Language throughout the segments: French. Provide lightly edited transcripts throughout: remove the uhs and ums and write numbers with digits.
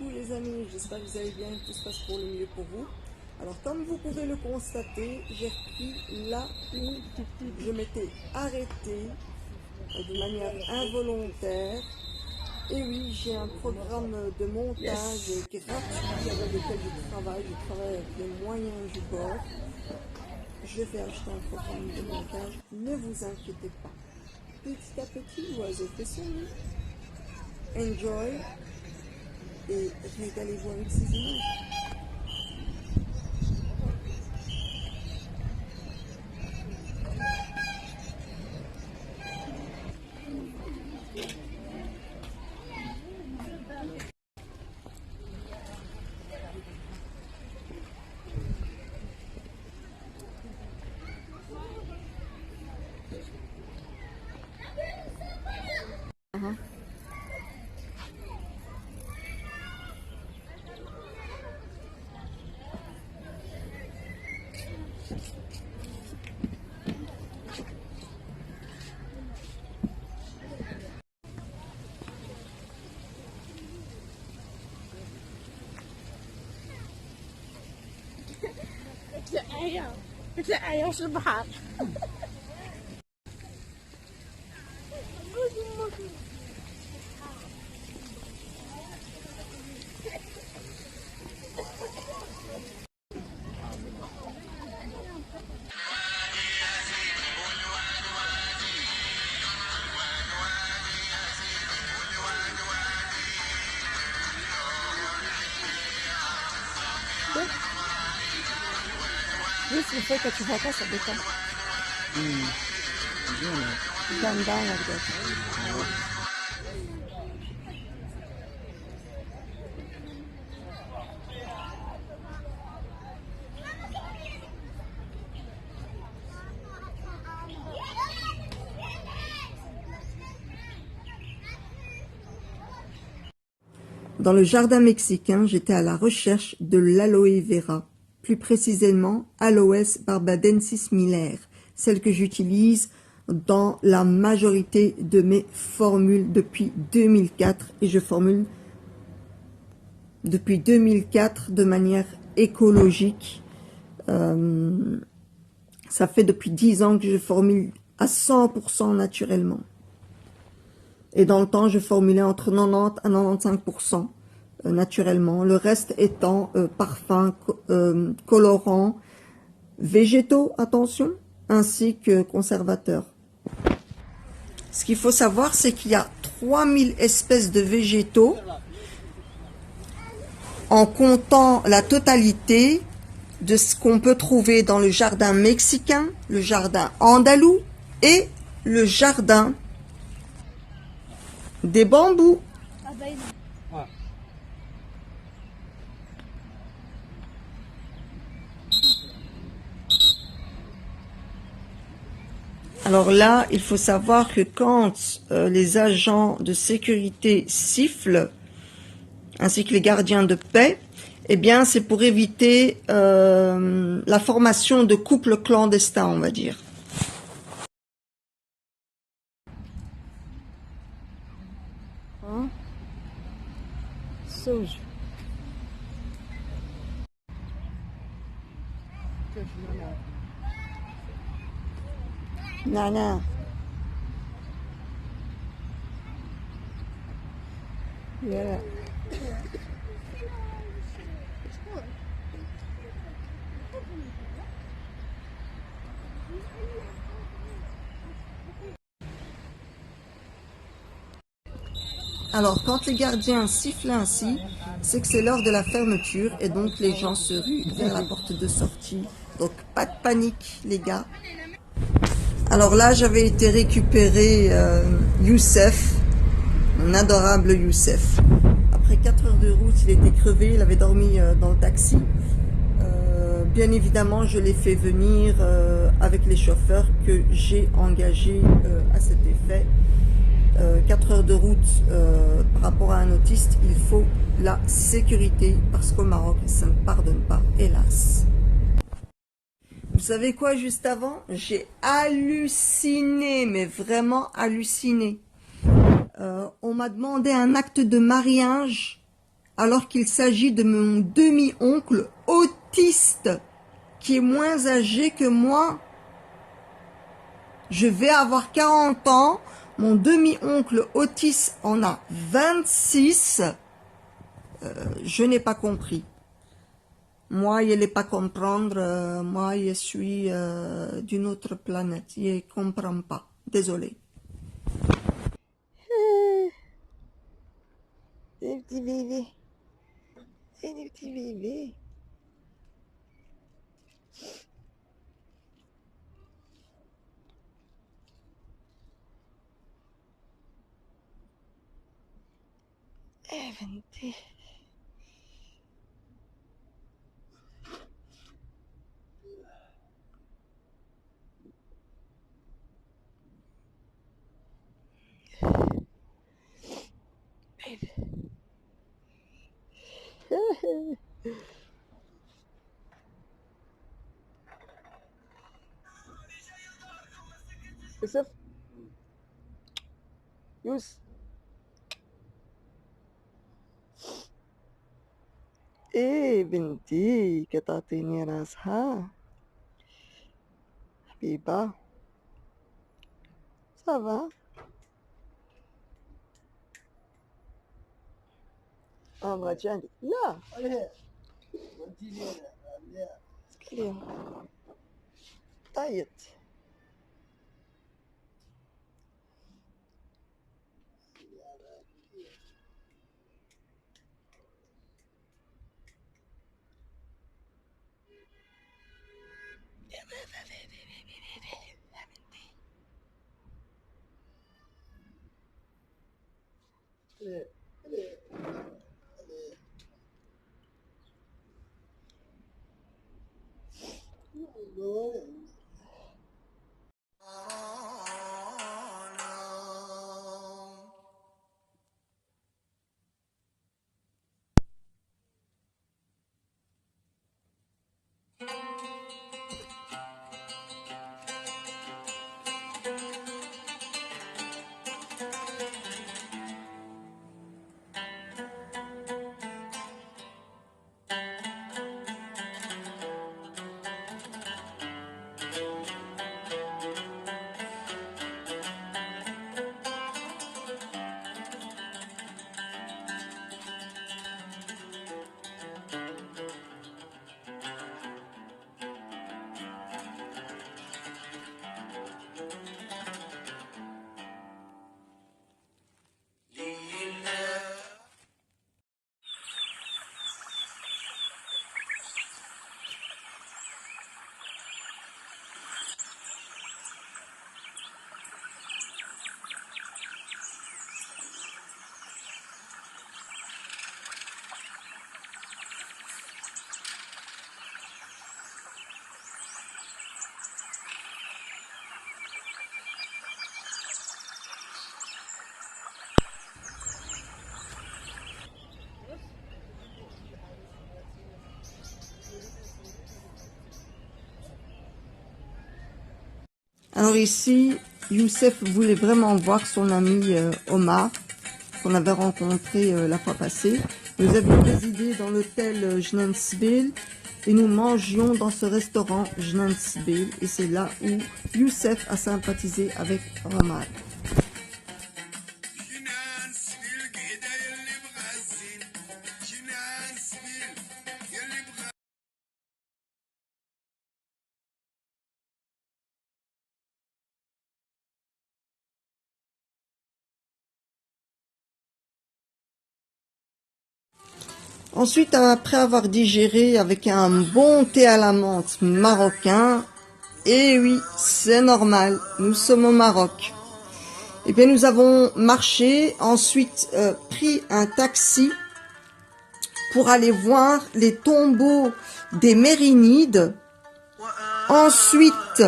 coucou les amis, j'espère que vous allez bien, que tout se passe pour le mieux pour vous. Alors comme vous pouvez le constater, j'ai repris là où je m'étais arrêtée de manière involontaire. Et oui, j'ai un programme de montage gratuit avec lequel je travaille avec les moyens du bord. Je vais acheter un programme de montage, ne vous inquiétez pas. Petit à petit, l'oiseau fait son nid. Enjoy et régalez-vous avec ces images. بتلاقي في البحر. Juste le fait que tu vois pas, ça détend. Dedans, là-dedans. Dans le jardin mexicain, j'étais à la recherche de l'aloe vera, plus précisément Aloes barbadensis Miller, celle que j'utilise dans la majorité de mes formules depuis 2004 et je formule depuis 2004 de manière écologique. Ça fait depuis 10 ans que je formule à 100% naturellement. Et dans le temps, je formulais entre 90 à 95% naturellement. Le reste étant parfums, colorants, végétaux, attention, ainsi que conservateurs. Ce qu'il faut savoir, c'est qu'il y a 3000 espèces de végétaux en comptant la totalité de ce qu'on peut trouver dans le jardin mexicain, le jardin andalou et le jardin des bambous. Alors là, il faut savoir que quand les agents de sécurité sifflent, ainsi que les gardiens de paix, eh bien c'est pour éviter la formation de couples clandestins, on va dire. Sujo. Nana. Yeah. Alors, quand les gardiens sifflent ainsi, c'est que c'est l'heure de la fermeture et donc les gens se ruent vers la porte de sortie. Donc, pas de panique, les gars. Alors là, j'avais été récupérer Youssef, mon adorable Youssef. Après 4 heures de route, il était crevé, il avait dormi dans le taxi. Bien évidemment, je l'ai fait venir avec les chauffeurs que j'ai engagés à cet effet. 4 heures de route par rapport à un autiste, il faut la sécurité parce qu'au Maroc, ça ne pardonne pas, hélas. Vous savez quoi, juste avant, j'ai halluciné, mais vraiment halluciné. On m'a demandé un acte de mariage alors qu'il s'agit de mon demi-oncle autiste qui est moins âgé que moi. Je vais avoir 40 ans, mon demi-oncle autiste en a 26. Je n'ai pas compris. Moi, je n'ai pas comprendre. Moi, je suis d'une autre planète. Je ne comprends pas. Désolée. C'est des petits bébés. C'est des petits bébés. Eh, vente. يوسف يوسف ايه بنتي كتعطيني راسها حبيبة صافا بغيتي عندك لا سكريا طيط Alors ici, Youssef voulait vraiment voir son ami Omar, qu'on avait rencontré la fois passée. Nous avions résidé dans l'hôtel Jnensbil et nous mangions dans ce restaurant Jnensbil. Et c'est là où Youssef a sympathisé avec Omar. Ensuite, après avoir digéré avec un bon thé à la menthe marocain, et oui, c'est normal, nous sommes au Maroc. Et bien, nous avons marché, ensuite pris un taxi pour aller voir les tombeaux des Mérinides. Ensuite,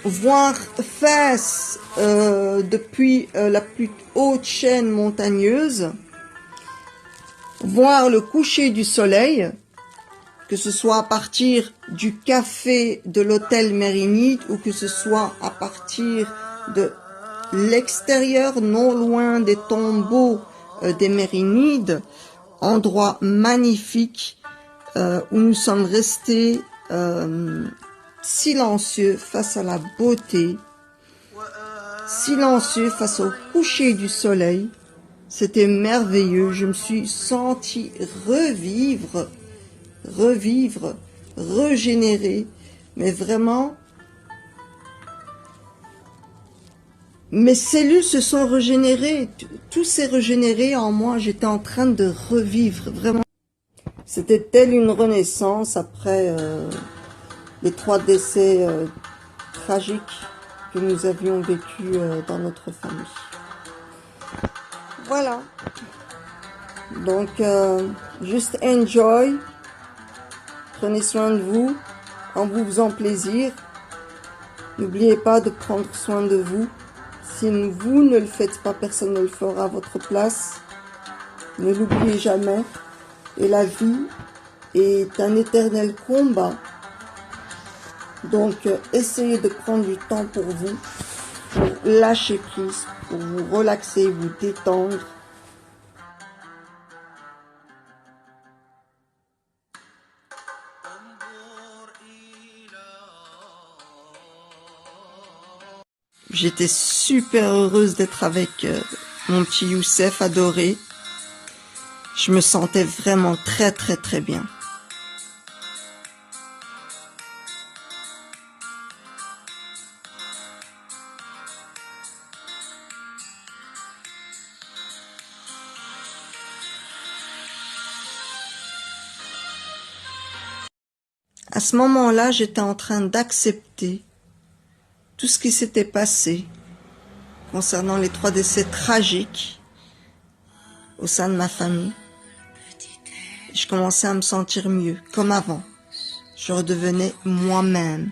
voir Fès depuis la plus haute chaîne montagneuse. Voir le coucher du soleil, que ce soit à partir du café de l'hôtel Mérinide ou que ce soit à partir de l'extérieur, non loin des tombeaux des Mérinides, endroit magnifique où nous sommes restés silencieux face à la beauté, silencieux face au coucher du soleil. C'était merveilleux, je me suis sentie revivre, régénérer, mais vraiment, mes cellules se sont régénérées, tout s'est régénéré en moi, j'étais en train de revivre, vraiment. C'était telle une renaissance après les 3 décès tragiques que nous avions vécus dans notre famille. Voilà. Donc, juste enjoy. Prenez soin de vous, en vous faisant plaisir. N'oubliez pas de prendre soin de vous. Si vous ne le faites pas, personne ne le fera à votre place. Ne l'oubliez jamais. Et la vie est un éternel combat. Donc, essayez de prendre du temps pour vous, pour lâcher prise, pour vous relaxer, vous détendre. J'étais super heureuse d'être avec mon petit Youssef adoré. Je me sentais vraiment très bien. À ce moment-là, j'étais en train d'accepter tout ce qui s'était passé concernant les 3 décès tragiques au sein de ma famille. Je commençais à me sentir mieux, comme avant. Je redevenais moi-même.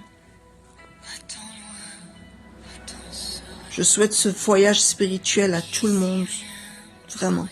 Je souhaite ce voyage spirituel à tout le monde, vraiment.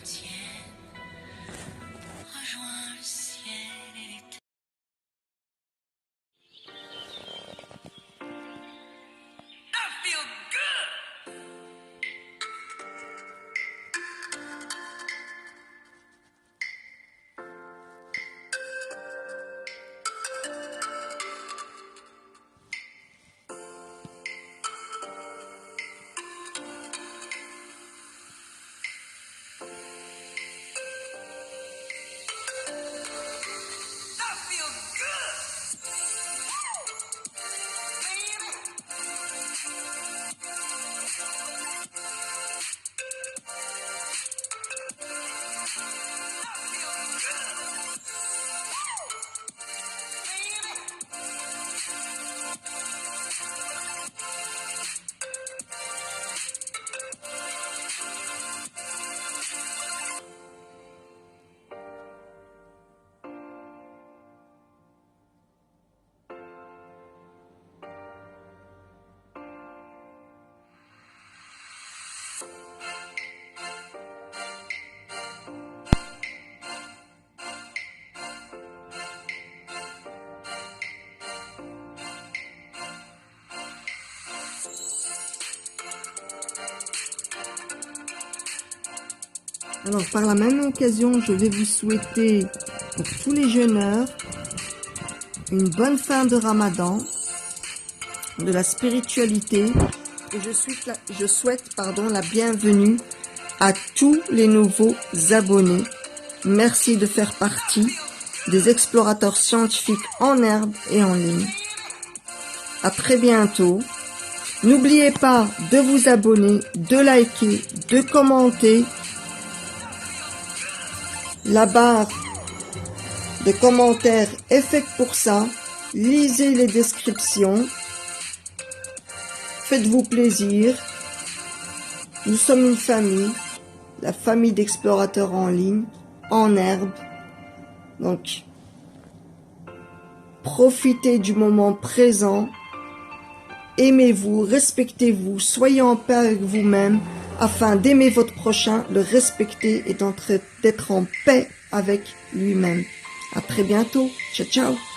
Alors, par la même occasion, je vais vous souhaiter pour tous les jeûneurs une bonne fin de Ramadan, de la spiritualité, et je souhaite la bienvenue à tous les nouveaux abonnés. Merci de faire partie des explorateurs scientifiques en herbe et en ligne. À très bientôt. N'oubliez pas de vous abonner, de liker, de commenter. La barre de commentaires est faite pour ça. Lisez les descriptions. Faites-vous plaisir. Nous sommes une famille, la famille d'explorateurs en ligne, en herbe. Donc, profitez du moment présent. Aimez-vous, respectez-vous, soyez en paix avec vous-même afin d'aimer votre prochain, le respecter et d'être en paix avec lui-même. À très bientôt. Ciao, ciao.